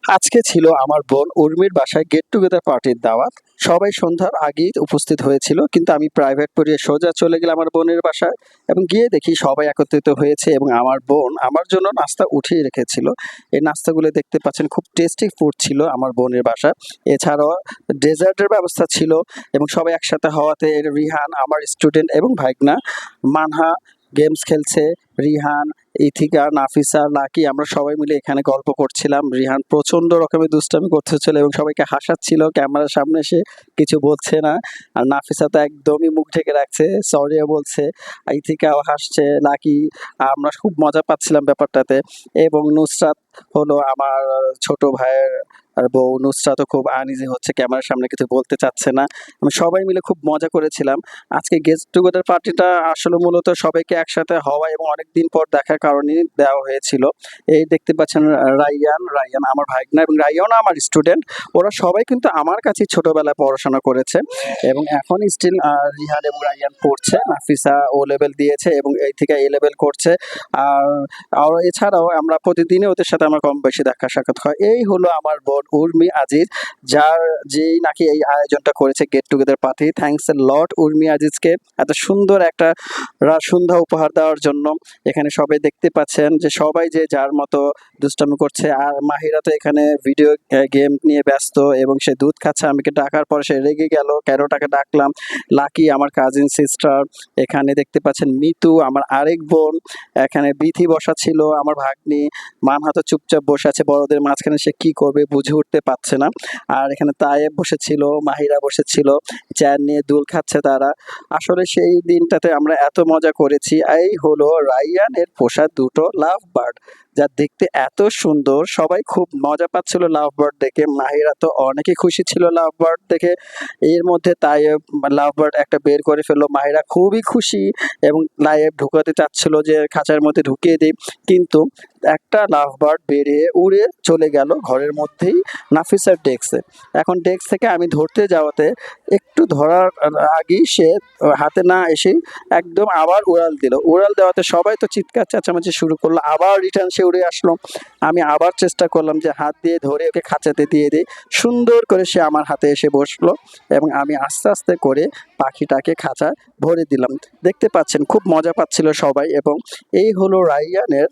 আজকে ছিল আমার বোন উর্মির বাসায় গেট টুগেদার পার্টির দাওয়াত। সবাই সন্ধ্যার আগেই উপস্থিত হয়েছিল, কিন্তু আমি প্রাইভেট পড়িয়ে সোজা চলে গেলাম আমার বোনের বাসায় এবং গিয়ে দেখি সবাই একত্রিত হয়েছে এবং আমার বোন আমার জন্য নাস্তা উঠিয়ে রেখেছিল। এই নাস্তাগুলো দেখতে পাচ্ছেন, খুব টেস্টি ফুড ছিল আমার বোনের বাসায়। এছাড়াও ডেজার্টের ব্যবস্থা ছিল এবং সবাই একসাথে হওয়াতে রিহান আমার স্টুডেন্ট এবং ভাইগনা মানহা গেমস খেলছে। রিহান, ইথিকা, নাফিসা, লাকি আমরা সবাই মিলে এখানে গল্প করছিলাম। রিহান প্রচন্ড রকমের দুষ্টামি করতেছিল এবং সবাইকে হাসাচ্ছিল, ক্যামেরার সামনে এসে কিছু বলছে না। আর নাফিসা তো একদমই মুখ ঢেকে রাখছে, সরিও বলছে। ইথিকাও হাসছে, লাকি, আমরা খুব মজা পাচ্ছিলাম ব্যাপারটাতে। এবং নুসরাত হলো আমার ছোট ভাইয়ের আর বউ, নুসরাতও খুব আনইজি হচ্ছে, ক্যামেরার সামনে কিছু বলতে চাচ্ছে না। আমরা সবাই মিলে খুব মজা করেছিলাম। আজকে গেট টুগেদার পার্টিটা আসলে মূলত সবাইকে একসাথে হওয়া এবং অনেকদিন পর দেখার কারণেই দেওয়া হয়েছিল। এই দেখতে পাচ্ছেন রাইয়ান আমার ভাইগনা এবং রাইয়ানও আমার স্টুডেন্ট। ওরা সবাই কিন্তু আমার কাছেই ছোটবেলায় পড়াশোনা করেছে এবং এখন স্টিল রিহান এবং রাইয়ান পড়ছে। নাফিসা ও লেভেল দিয়েছে এবং এই থেকে এ লেভেল করছে। আর আর এছাড়াও আমরা প্রতিদিনই ওদের সাথে আমার কম বেশি দেখা সাক্ষাৎ হয়। এই হলো আমার বোন উর্মি আজিজ, যেই নাকি এই আয়োজনটা করেছে get together party. Thanks a lot Urmi আজিজকে এত সুন্দর একটা সন্ধ্যা উপহার দেওয়ার জন্য। এখানে সবাই দেখতে পাচ্ছেন যে সবাই যে যার মতো দুষ্টামি করছে। আর মাহিরা তো এখানে ভিডিও গেম নিয়ে ব্যস্ত এবং সে দুধ খাচ্ছে। আমাকে ডাকার পরে সে রেগে গেল, কেন তাকে ডাকলাম। লাকি আমার কাজিন সিস্টার, এখানে দেখতে পাচ্ছেন মিতু আমার আরেক বোন, এখানে বিথি বসা ছিল আমার ভাগ্নি। মানহা তো চুপচাপ বসে আছে বড়দের মাঝখানে, সে কি করবে বুঝে উঠতে পারছে না। আর এখানে তায়েব বসেছিল, মাহিরা বসেছিল, চেয়ার নিয়ে দুল খাচ্ছে তারা। আসলে সেই দিনটাতে আমরা এত মজা করেছি। এই হলো রাইয়ানের পোষা দুটো লাভ বার্ড, যা দেখতে এত সুন্দর। সবাই খুব মজা পাচ্ছিল লাভ বার্ড দেখে। মাহিরা তো অনেকই খুশি ছিল লাভ বার্ড দেখে। এর মধ্যে তাইয়েব লাভ বার্ড একটা বের করে ফেললো, মাহিরা খুবই খুশি এবং তাইয়েব ঢুকাতে চাচ্ছিল যে খাঁচার মধ্যে ঢুকিয়ে দিই, কিন্তু একটা লাভ বার্ড বেরিয়ে উড়ে চলে গেল ঘরের মধ্যেই নাফিসার ডেস্কে। এখন ডেস্ক থেকে আমি ধরতে যাওয়াতে একটু ধরার আগেই সে হাতে না এসেই একদম আবার উড়াল দিল। উড়াল দেওয়াতে সবাই তো চিৎকার চেঁচামেচি শুরু করলো, আবার রিটার্ন সে উড়ে আসলো। আমি আবার চেষ্টা করলাম যে হাত দিয়ে ধরে ওকে খাঁচাতে দিয়ে দিই। সুন্দর করে সে আমার হাতে এসে বসলো এবং আমি আস্তে আস্তে করে পাখিটাকে খাঁচায় ভরে দিলাম। দেখতে পাচ্ছেন খুব মজা পাচ্ছিল সবাই। এবং এই হলো রাইয়ানের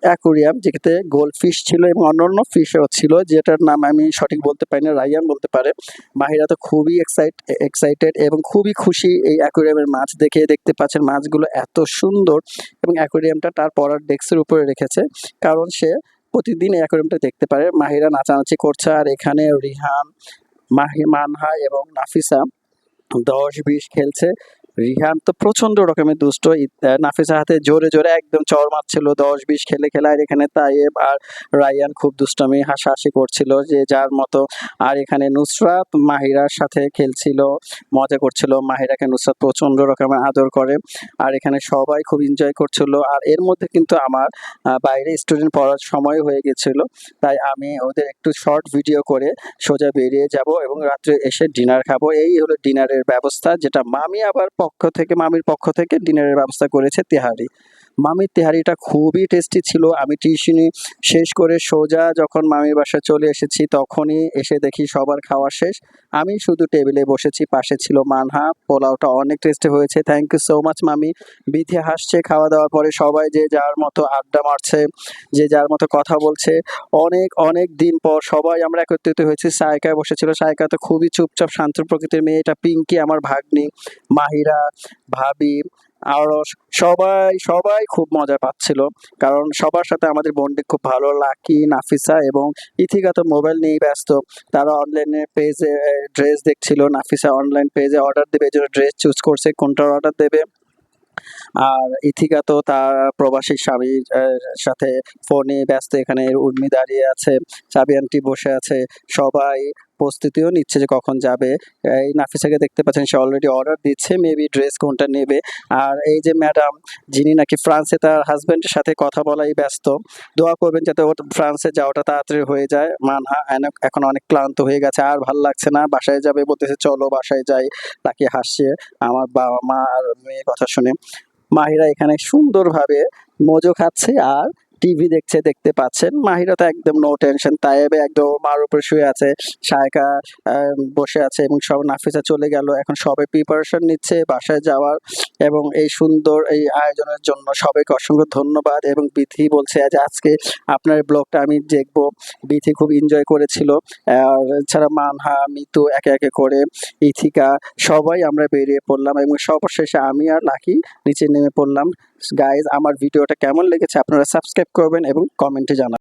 অ্যাকুরিয়াম, যেটাতে গোল্ড ফিশ ছিল এবং অন্যান্য ফিশও ছিল, যেটার নাম আমি সঠিক বলতে পারি না, রাইয়ান বলতে পারে। মাহিরা তো খুবই এক্সাইটেড এবং খুবই খুশি এই অ্যাকুরিয়ামের মাছ দেখে। দেখতে পাচ্ছেন মাছগুলো এত সুন্দর এবং অ্যাকুরিয়ামটা তার পড়ার ডেস্কের উপরে রেখেছে, কারণ সে প্রতিদিন এই অ্যাকুরিয়ামটা দেখতে পারে। মাহিরা নাচানাচি করছে আর এখানে রিহান, মানহা এবং নাফিসা ১০-২০ খেলছে। রিহান তো প্রচন্ড রকমের দুষ্ট, নাফিসার হাতে জোরে জোরে একদম চড় মারছিল ১০-২০ খেলে খেলে। আর এখানে তাইয়েব আর রাইয়ান খুব দুষ্টামি হাসাহাসি করছিল যে যার মতো। আর এখানে নুসরাত মাহিরার সাথে খেলছিল, মজা করছিল। মাহিরাকে নুসরাত প্রচন্ড রকমের আদর করে। আর এখানে সবাই খুব এনজয় করছিল। আর এর মধ্যে কিন্তু আমার বাইরে স্টুডেন্ট পড়ার সময় হয়ে গেছিল, তাই আমি ওদের একটু শর্ট ভিডিও করে সোজা বেরিয়ে যাব এবং রাত্রে এসে ডিনার খাবো। এই হলো ডিনারের ব্যবস্থা, যেটা মামির পক্ষ থেকে ডিনারের ব্যবস্থা করেছে তেহারি। মামির তেহারিটা খুবই টেস্টি ছিল। আমি টিউশনি শেষ করে সোজা যখন মামির বাসায় চলে এসেছি, তখনই এসে দেখি সবার খাওয়া শেষ। আমি শুধু টেবিলে বসেছি, পাশে ছিল মানহা। পোলাওটা অনেক টেস্টি হয়েছে, থ্যাংক ইউ সো মাচ মামি। বিথি হাসছে খাওয়া দাওয়ার পরে। সবাই যে যার মতো আড্ডা মারছে, যে যার মতো কথা বলছে। অনেক অনেক দিন পর সবাই আমরা একত্রিত হয়েছি। সায়কায় বসেছিল, সায়কা তো খুবই চুপচাপ শান্ত প্রকৃতির মেয়ে। এটা পিঙ্কি আমার ভাগ্নি, মাহিরা, ভাবি, আরস, সবাই সবাই খুব মজা পাচ্ছিল, কারণ সবার সাথে আমাদের বন্ডিং খুব ভালো। লাকি, নাফিসা এবং ইথিকা তো মোবাইল নিয়েই ব্যস্ত। তারা অনলাইনে পেজে ড্রেস দেখছিল। নাফিসা অনলাইন পেজে অর্ডার দেবে, এই জন্য ড্রেস চুজ করছে কোনটার অর্ডার দেবে। আর ইথিকা তো তার প্রবাসী স্বামীর সাথে ফোনে ব্যস্ত। এখানে উর্মি দাঁড়িয়ে আছে, চাবি আন্টি বসে আছে। সবাই প্রস্তুতিও নিচ্ছে যে কখন যাবে। এই নাফিসাকে দেখতে পাচ্ছেন, সে অলরেডি অর্ডার দিচ্ছে, মেবি ড্রেস কোনটা নেবে। আর এই যে ম্যাডাম, যিনি নাকি ফ্রান্সে তার হাজব্যান্ডের সাথে কথা বলাই ব্যস্ত। দোয়া করবেন যাতে ওর ফ্রান্সে যাওয়াটা তাড়াতাড়ি হয়ে যায়। মানহা এখন অনেক ক্লান্ত হয়ে গেছে, আর ভাল লাগছে না, বাসায় যাবে বলতেছে, চলো বাসায় যাই। তাকে হাসছে আমার বাবা মা আর মেয়ে কথা শুনে। মাহিরা এখানে সুন্দরভাবে মজো খাচ্ছে আর টিভি দেখছে, দেখতে পাচ্ছেন। মাহিরা তো একদম নো টেনশন, তায়েবে একদম মার উপরে শুয়ে আছে, সায়কা বসে আছে এবং সব নাফিসা চলে গেল। এখন সবাই প্রিপারেশন নিচ্ছে বাসায় যাওয়ার এবং এই সুন্দর এই আয়োজনের জন্য সবাইকে অসংখ্য ধন্যবাদ। এবং বিথি বলছে যে আজকে আপনার ব্লগটা আমি দেখবো। বিথি খুব এনজয় করেছিল। আর এছাড়া মানহা, মিতু একে একে করে, ইথিকা সবাই আমরা বেরিয়ে পড়লাম এবং সর্বশেষে আমি আর লাকি নিচে নেমে পড়লাম। গাইজ, আমার ভিডিওটা কেমন লেগেছে আপনারা সাবস্ক্রাইব করবেন এবং কমেন্টে জানাবেন।